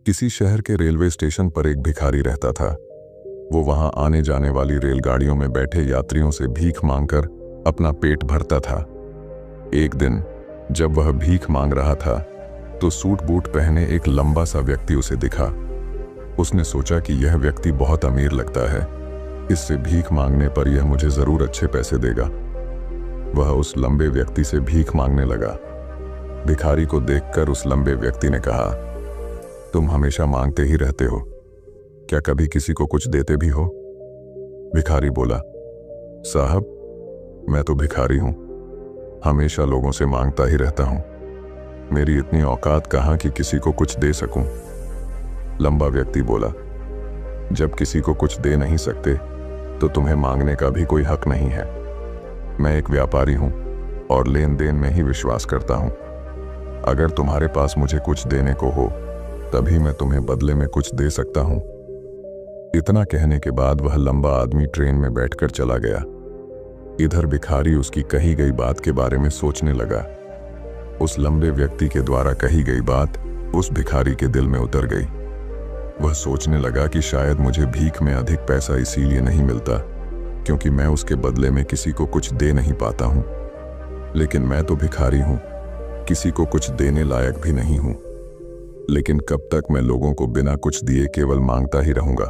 किसी शहर के रेलवे स्टेशन पर एक भिखारी रहता था। वो वहां आने जाने वाली रेलगाड़ियों में बैठे यात्रियों से भीख मांगकर अपना पेट भरता था। एक दिन जब वह भीख मांग रहा था तो सूट बूट पहने एक लंबा सा व्यक्ति उसे दिखा। उसने सोचा कि यह व्यक्ति बहुत अमीर लगता है, इससे भीख मांगने पर यह मुझे जरूर अच्छे पैसे देगा। वह उस लंबे व्यक्ति से भीख मांगने लगा। भिखारी को देखकर उस लंबे व्यक्ति ने कहा, तुम हमेशा मांगते ही रहते हो, क्या कभी किसी को कुछ देते भी हो? भिखारी बोला, साहब मैं तो भिखारी हूं, हमेशा लोगों से मांगता ही रहता हूं। मेरी इतनी औकात कहां कि किसी को कुछ दे सकूं। लंबा व्यक्ति बोला, जब किसी को कुछ दे नहीं सकते तो तुम्हें मांगने का भी कोई हक नहीं है। मैं एक व्यापारी हूं और लेन देन में ही विश्वास करता हूं। अगर तुम्हारे पास मुझे कुछ देने को हो तभी मैं तुम्हें बदले में कुछ दे सकता हूं। इतना कहने के बाद वह लंबा आदमी ट्रेन में बैठकर चला गया। इधर भिखारी उसकी कही गई बात के बारे में सोचने लगा। उस लंबे व्यक्ति के द्वारा कही गई बात उस भिखारी के दिल में उतर गई। वह सोचने लगा कि शायद मुझे भीख में अधिक पैसा इसीलिए नहीं मिलता क्योंकि मैं उसके बदले में किसी को कुछ दे नहीं पाता हूं। लेकिन मैं तो भिखारी हूं, किसी को कुछ देने लायक भी नहीं हूं। लेकिन कब तक मैं लोगों को बिना कुछ दिए केवल मांगता ही रहूंगा?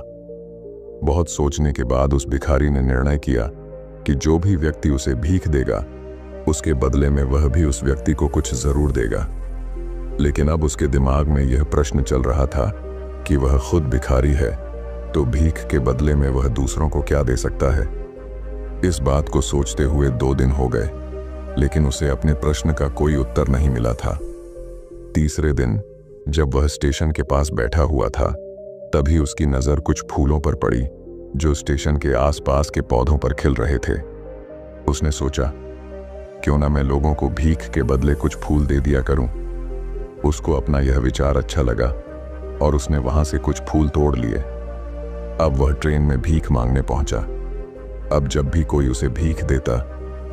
बहुत सोचने के बाद उस भिखारी ने निर्णय किया कि जो भी व्यक्ति उसे भीख देगा उसके बदले में वह भी उस व्यक्ति को कुछ जरूर देगा। लेकिन अब उसके दिमाग में यह प्रश्न चल रहा था कि वह खुद भिखारी है तो भीख के बदले में वह दूसरों को क्या दे सकता है। इस बात को सोचते हुए 2 दिन हो गए, लेकिन उसे अपने प्रश्न का कोई उत्तर नहीं मिला था। तीसरे दिन जब वह स्टेशन के पास बैठा हुआ था तभी उसकी नजर कुछ फूलों पर पड़ी जो स्टेशन के आसपास के पौधों पर खिल रहे थे। उसने सोचा, क्यों ना मैं लोगों को भीख के बदले कुछ फूल दे दिया करूं। उसको अपना यह विचार अच्छा लगा और उसने वहां से कुछ फूल तोड़ लिए। अब वह ट्रेन में भीख मांगने पहुंचा। अब जब भी कोई उसे भीख देता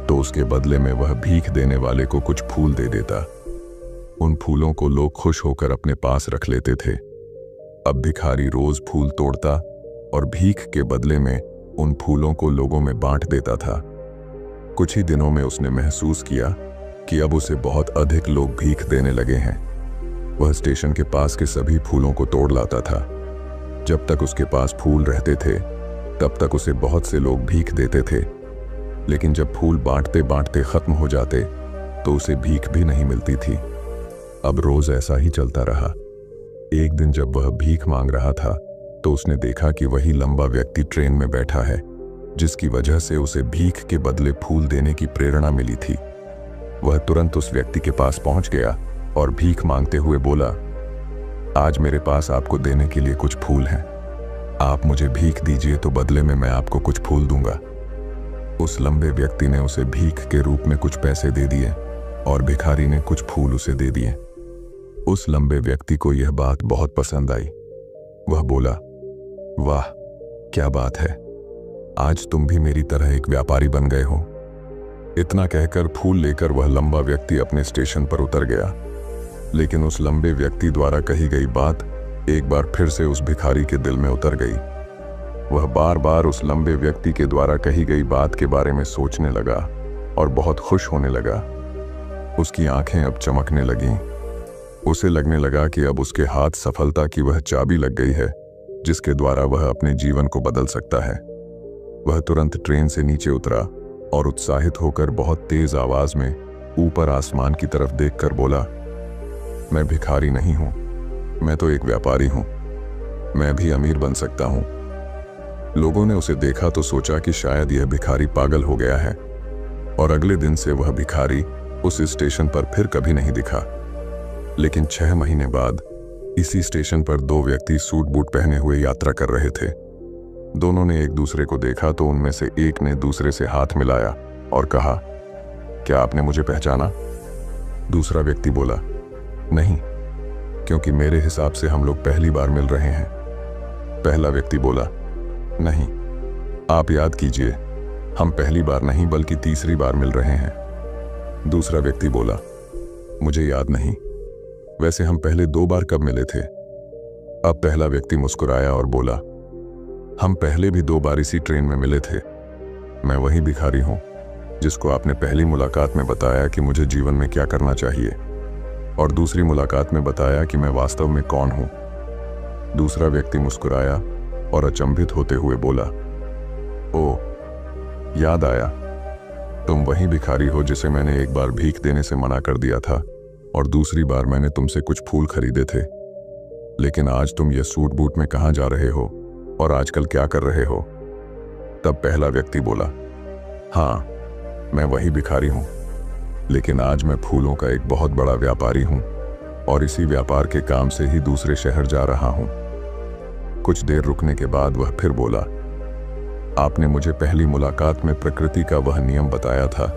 तो उसके बदले में वह भीख देने वाले को कुछ फूल दे देता। उन फूलों को लोग खुश होकर अपने पास रख लेते थे। अब भिखारी रोज फूल तोड़ता और भीख के बदले में उन फूलों को लोगों में बांट देता था। कुछ ही दिनों में उसने महसूस किया कि अब उसे बहुत अधिक लोग भीख देने लगे हैं। वह स्टेशन के पास के सभी फूलों को तोड़ लाता था। जब तक उसके पास फूल रहते थे तब तक उसे बहुत से लोग भीख देते थे, लेकिन जब फूल बांटते बांटते खत्म हो जाते तो उसे भीख भी नहीं मिलती थी। अब रोज ऐसा ही चलता रहा। एक दिन जब वह भीख मांग रहा था तो उसने देखा कि वही लंबा व्यक्ति ट्रेन में बैठा है, जिसकी वजह से उसे भीख के बदले फूल देने की प्रेरणा मिली थी। वह तुरंत उस व्यक्ति के पास पहुंच गया और भीख मांगते हुए बोला, आज मेरे पास आपको देने के लिए कुछ फूल हैं। आप मुझे भीख दीजिए तो बदले में मैं आपको कुछ फूल दूंगा। उस लंबे व्यक्ति ने उसे भीख के रूप में कुछ पैसे दे दिए और भिखारी ने कुछ फूल उसे दे दिए। उस लंबे व्यक्ति को यह बात बहुत पसंद आई। वह बोला, वाह क्या बात है, आज तुम भी मेरी तरह एक व्यापारी बन गए हो। इतना कहकर फूल लेकर वह लंबा व्यक्ति अपने स्टेशन पर उतर गया। लेकिन उस लंबे व्यक्ति द्वारा कही गई बात एक बार फिर से उस भिखारी के दिल में उतर गई। वह बार बार उस लंबे व्यक्ति के द्वारा कही गई बात के बारे में सोचने लगा और बहुत खुश होने लगा। उसकी आंखें अब चमकने लगीं। उसे लगने लगा कि अब उसके हाथ सफलता की वह चाबी लग गई है जिसके द्वारा वह अपने जीवन को बदल सकता है। वह तुरंत ट्रेन से नीचे उतरा और उत्साहित होकर बहुत तेज आवाज में ऊपर आसमान की तरफ देखकर बोला, मैं भिखारी नहीं हूं, मैं तो एक व्यापारी हूं, मैं भी अमीर बन सकता हूं। लोगों ने उसे देखा तो सोचा कि शायद यह भिखारी पागल हो गया है और अगले दिन से वह भिखारी उस स्टेशन पर फिर कभी नहीं दिखा। लेकिन 6 महीने बाद इसी स्टेशन पर 2 व्यक्ति सूट बूट पहने हुए यात्रा कर रहे थे। दोनों ने एक दूसरे को देखा तो उनमें से एक ने दूसरे से हाथ मिलाया और कहा, क्या आपने मुझे पहचाना? दूसरा व्यक्ति बोला, नहीं, क्योंकि मेरे हिसाब से हम लोग पहली बार मिल रहे हैं। पहला व्यक्ति बोला, नहीं, आप याद कीजिए, हम पहली बार नहीं बल्कि तीसरी बार मिल रहे हैं। दूसरा व्यक्ति बोला, मुझे याद नहीं, वैसे हम पहले 2 बार कब मिले थे? अब पहला व्यक्ति मुस्कुराया और बोला, हम पहले भी 2 बार इसी ट्रेन में मिले थे। मैं वही भिखारी हूं जिसको आपने पहली मुलाकात में बताया कि मुझे जीवन में क्या करना चाहिए, और दूसरी मुलाकात में बताया कि मैं वास्तव में कौन हूं। दूसरा व्यक्ति मुस्कुराया और अचंभित होते हुए बोला, ओ, याद आया, तुम वही भिखारी हो जिसे मैंने एक बार भीख देने से मना कर दिया था और दूसरी बार मैंने तुमसे कुछ फूल खरीदे थे। लेकिन आज तुम ये सूट बूट में कहाँ जा रहे हो और आजकल क्या कर रहे हो? तब पहला व्यक्ति बोला, हाँ, मैं वही भिखारी हूं, लेकिन आज मैं फूलों का एक बहुत बड़ा व्यापारी हूं और इसी व्यापार के काम से ही दूसरे शहर जा रहा हूं। कुछ देर रुकने के बाद वह फिर बोला, आपने मुझे पहली मुलाकात में प्रकृति का वह नियम बताया था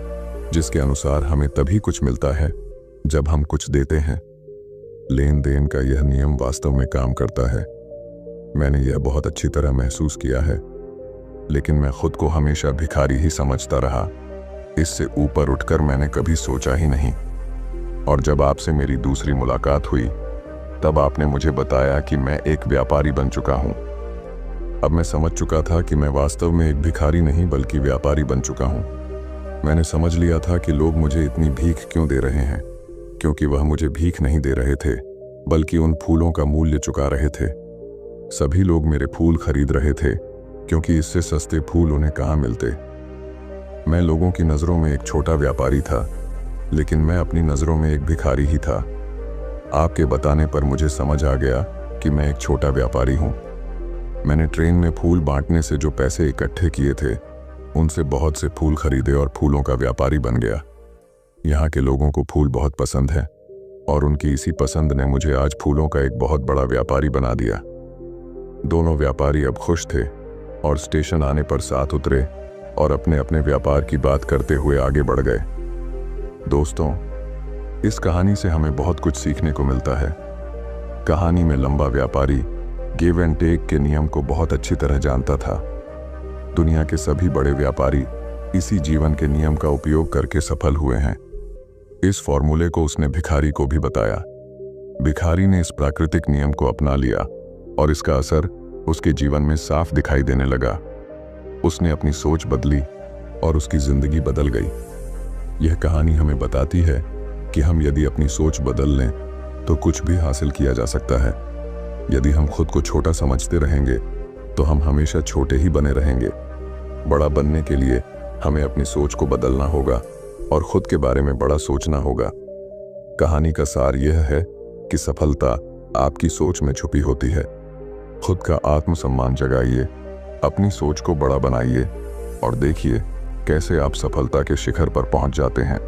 जिसके अनुसार हमें तभी कुछ मिलता है जब हम कुछ देते हैं। लेन देन का यह नियम वास्तव में काम करता है। मैंने यह बहुत अच्छी तरह महसूस किया है, लेकिन मैं खुद को हमेशा भिखारी ही समझता रहा। इससे ऊपर उठकर मैंने कभी सोचा ही नहीं। और जब आपसे मेरी दूसरी मुलाकात हुई तब आपने मुझे बताया कि मैं एक व्यापारी बन चुका हूं। अब मैं समझ चुका था कि मैं वास्तव में एक भिखारी नहीं बल्कि व्यापारी बन चुका हूं। मैंने समझ लिया था कि लोग मुझे इतनी भीख क्यों दे रहे हैं, क्योंकि वह मुझे भीख नहीं दे रहे थे बल्कि उन फूलों का मूल्य चुका रहे थे। सभी लोग मेरे फूल खरीद रहे थे क्योंकि इससे सस्ते फूल उन्हें कहाँ मिलते। मैं लोगों की नज़रों में एक छोटा व्यापारी था, लेकिन मैं अपनी नज़रों में एक भिखारी ही था। आपके बताने पर मुझे समझ आ गया कि मैं एक छोटा व्यापारी हूँ। मैंने ट्रेन में फूल बांटने से जो पैसे इकट्ठे किए थे उनसे बहुत से फूल खरीदे और फूलों का व्यापारी बन गया। यहाँ के लोगों को फूल बहुत पसंद है और उनकी इसी पसंद ने मुझे आज फूलों का एक बहुत बड़ा व्यापारी बना दिया। दोनों व्यापारी अब खुश थे और स्टेशन आने पर साथ उतरे और अपने अपने व्यापार की बात करते हुए आगे बढ़ गए। दोस्तों, इस कहानी से हमें बहुत कुछ सीखने को मिलता है। कहानी में लंबा व्यापारी गिव एंड टेक के नियम को बहुत अच्छी तरह जानता था। दुनिया के सभी बड़े व्यापारी इसी जीवन के नियम का उपयोग करके सफल हुए हैं। इस फॉर्मूले को उसने भिखारी को भी बताया। भिखारी ने इस प्राकृतिक नियम को अपना लिया और इसका असर उसके जीवन में साफ दिखाई देने लगा। उसने अपनी सोच बदली और उसकी जिंदगी बदल गई। यह कहानी हमें बताती है कि हम यदि अपनी सोच बदल लें तो कुछ भी हासिल किया जा सकता है। यदि हम खुद को छोटा समझते रहेंगे तो हम हमेशा छोटे ही बने रहेंगे। बड़ा बनने के लिए हमें अपनी सोच को बदलना होगा और खुद के बारे में बड़ा सोचना होगा। कहानी का सार यह है कि सफलता आपकी सोच में छुपी होती है। खुद का आत्मसम्मान जगाइए, अपनी सोच को बड़ा बनाइए और देखिए कैसे आप सफलता के शिखर पर पहुंच जाते हैं।